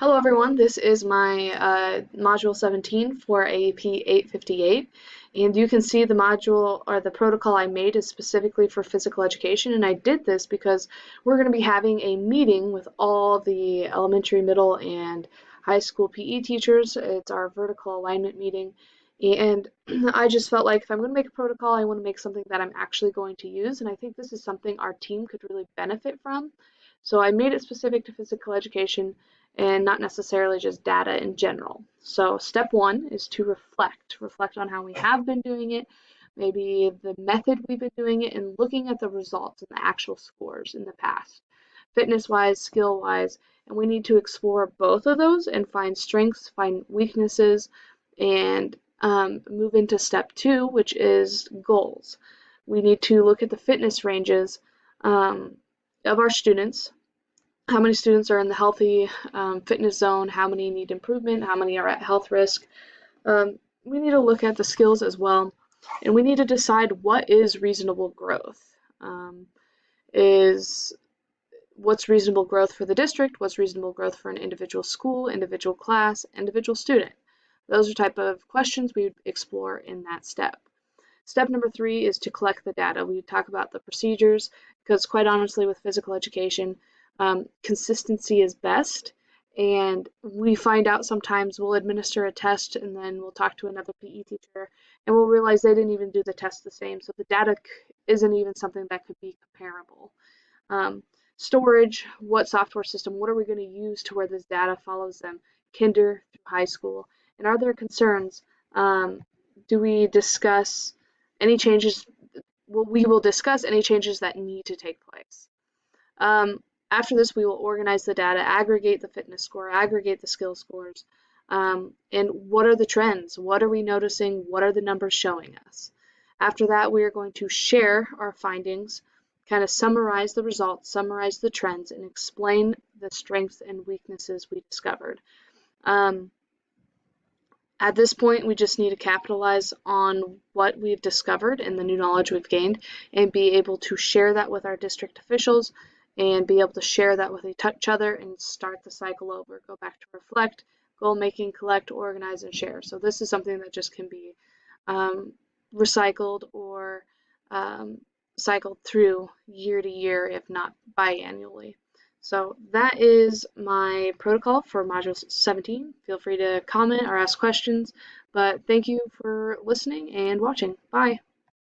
Hello everyone, this is my Module 17 for AEP 858, and you can see the module or the protocol I made is specifically for physical education, and I did this because we're going to be having a meeting with all the elementary, middle, and high school PE teachers. It's our vertical alignment meeting, and I just felt like if I'm going to make a protocol, I want to make something that I'm actually going to use, and I think this is something our team could really benefit from. So I made it specific to physical education and not necessarily just data in general. So step one is to reflect on how we have been doing it, maybe the method we've been doing it, and looking at the results and the actual scores in the past, fitness-wise, skill-wise, and we need to explore both of those and find strengths, find weaknesses, and move into step two, which is goals. We need to look at the fitness ranges of our students, how many students are in the healthy fitness zone, how many need improvement, how many are at health risk. We need to look at the skills as well, and we need to decide what is reasonable growth. Is what's reasonable growth for the district, what's reasonable growth for an individual school, individual class, individual student. Those are type of questions we would explore in that step. Step number three is to collect the data. We talk about the procedures because quite honestly with physical education, consistency is best, and we find out sometimes we'll administer a test and then we'll talk to another PE teacher and we'll realize they didn't even do the test the same, so the data isn't even something that could be comparable. Storage, what software system, what are we going to use to where this data follows them, kinder through high school, and are there concerns? Do we discuss any changes? Well, we will discuss any changes that need to take place. After this, we will organize the data, aggregate the fitness score, aggregate the skill scores, and what are the trends? What are we noticing? What are the numbers showing us? After that, we are going to share our findings, kind of summarize the results, summarize the trends, and explain the strengths and weaknesses we discovered. At this point, we just need to capitalize on what we've discovered and the new knowledge we've gained and be able to share that with our district officials and be able to share that with each other and start the cycle over. Go back to reflect, goal making, collect, organize, and share. So this is something that just can be recycled or cycled through year to year, if not biannually. So that is my protocol for Module 17. Feel free to comment or ask questions, but thank you for listening and watching. Bye.